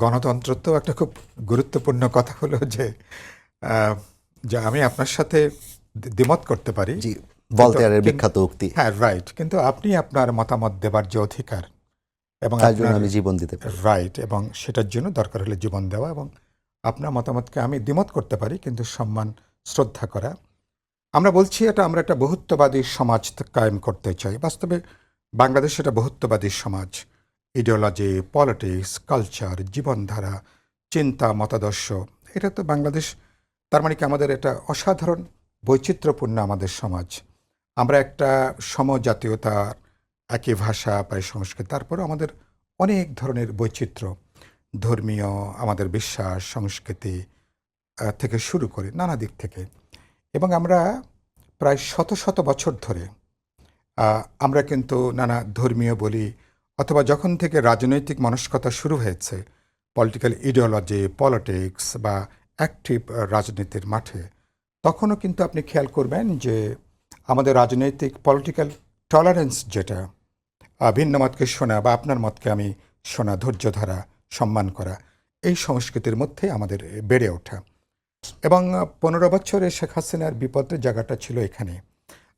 গণতন্ত্র তো একটা খুব গুরুত্বপূর্ণ কথা হলো যে আহ, যে আমি আপনার সাথে দ্বিমত করতে পারি, জি, কিন্তু ভলতেয়ারের বিখ্যাত উক্তি, হ্যাঁ রাইট, কিন্তু আপনি আপনার মতামত দেবার যে অধিকার এবং তার জন্য আপনার আমি জীবন দিতে পারি। রাইট, এবং সেটার জন্য দরকার হলে জীবন দেওয়া, এবং আপনার মতামতকে আমি দ্বিমত করতে পারি কিন্তু সম্মান শ্রদ্ধা করা। আমরা বলছি এটা আমরা একটা বহুত্ববাদী সমাজ কায়েম করতে চাই। বাস্তবে বাংলাদেশ একটা বহুত্ববাদী সমাজ। ইডিওলজি, পলিটিক্স, কালচার, জীবনধারা, চিন্তা, মতাদর্শ, এটা তো বাংলাদেশ। তার মানে কি আমাদের এটা অসাধারণ বৈচিত্র্যপূর্ণ আমাদের সমাজ। আমরা একটা সমজাতীয়তার, একই ভাষা, প্রায় সংস্কৃতি, তারপরেও আমাদের অনেক ধরনের বৈচিত্র্য, ধর্মীয়, আমাদের বিশ্বাস, সংস্কৃতি থেকে শুরু করে নানা দিক থেকে। এবং আমরা প্রায় শত শত বছর ধরে আমরা কিন্তু নানা ধর্মীয় বলি, অথবা যখন থেকে রাজনৈতিক মনস্কতা শুরু হয়েছে, পলিটিক্যাল ইডিওলজি, পলিটিক্স বা অ্যাক্টিভ রাজনীতির মাঠে, তখনও কিন্তু আপনি খেয়াল করবেন যে আমাদের রাজনৈতিক পলিটিক্যাল টলারেন্স, যেটা ভিন্ন মতকে শোনা বা আপনার মতকে আমি শোনা, ধৈর্য ধরা, সম্মান করা, এই সংস্কৃতির মধ্যে আমাদের বেড়ে ওঠা। এবং 15 বছরে শেখ হাসিনার বিপদের জায়গাটা ছিল এখানে।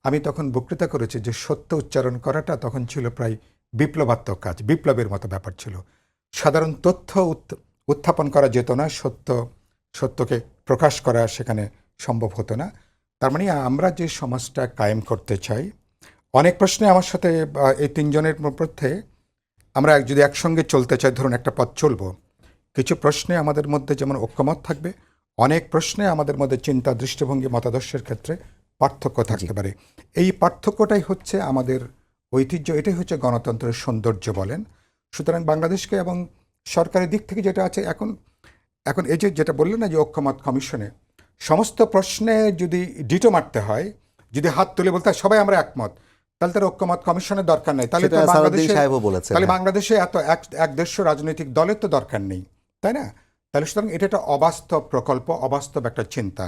আমি তখন বক্তৃতা করেছি যে সত্য উচ্চারণ করাটা তখন ছিল প্রায় বিপ্লবাত্মক কাজ, বিপ্লবের মতো ব্যাপার ছিল। সাধারণ তথ্য উত্থাপন করা যেত না, সত্যকে প্রকাশ করা সেখানে সম্ভব হতো না। তার মানে আমরা যে সমাজটা কায়েম করতে চাই, অনেক প্রশ্নে আমার সাথে এই তিনজনের মধ্যে আমরা যদি একসঙ্গে চলতে চাই, ধরুন একটা পথ চলবো, কিছু প্রশ্নে আমাদের মধ্যে যেমন ঐক্যমত থাকবে, অনেক প্রশ্নে আমাদের মধ্যে চিন্তা, দৃষ্টিভঙ্গি, মতাদর্শের ক্ষেত্রে পার্থক্য থাকতে পারে। এই পার্থক্যটাই হচ্ছে আমাদের ঐতিহ্য, এটাই হচ্ছে গণতন্ত্রের সৌন্দর্য বলেন। সুতরাং বাংলাদেশকে এবং সরকারের দিক থেকে যেটা আছে এখন, এই যে যেটা বললেন না যে ঐক্যমত কমিশনে সমস্ত প্রশ্নে যদি ডিটো মারতে হয়, যদি হাত তুলে বলতে হয় সবাই আমরা একমত, তাহলে তার ঐক্যমত কমিশনের দরকার নেই। তাহলে তো বাংলাদেশে এত এক দেশ রাজনৈতিক দলের তো দরকার নেই, তাই না? তাহলে সুতরাং এটা একটা অবাস্তব প্রকল্প, অবাস্তব একটা চিন্তা।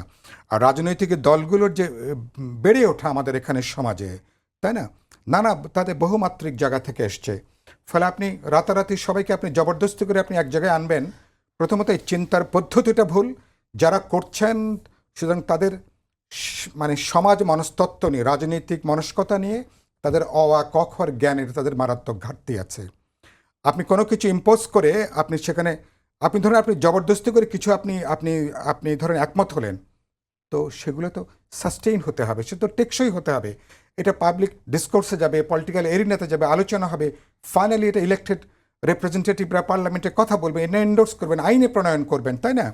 আর রাজনৈতিক দলগুলোর যে বেড়ে ওঠা আমাদের এখানে সমাজে, তাই না, নানা তাদের বহুমাত্রিক জায়গা থেকে এসছে। ফলে আপনি রাতারাতি সবাইকে আপনি জবরদস্তি করে আপনি এক জায়গায় আনবেন, প্রথমত এই চিন্তার পদ্ধতিটা ভুল যারা করছেন। সুতরাং তাদের মানে সমাজ মনস্তত্ত্ব নিয়ে, রাজনৈতিক মনস্কতা নিয়ে তাদের কখর জ্ঞানের তাদের মারাত্মক ঘাটতি আছে। আপনি কোনো কিছু ইম্পোজ করে আপনি সেখানে আপনি ধরেন আপনি জবরদস্তি করে কিছু আপনি আপনি আপনি ধরেন একমত হলেন, তো সেগুলো তো সাস্টেইন হতে হবে, সে তো টেকসই হতে হবে। এটা পাবলিক ডিসকোর্সে যাবে, পলিটিক্যাল এরিনাতে যাবে, আলোচনা হবে, ফাইনালি এটা ইলেক্টেড রিপ্রেজেন্টেটিভরা পার্লামেন্টে কথা বলবেন, এন্ডোর্স করবেন, আইনে প্রণয়ন করবেন, তাই না?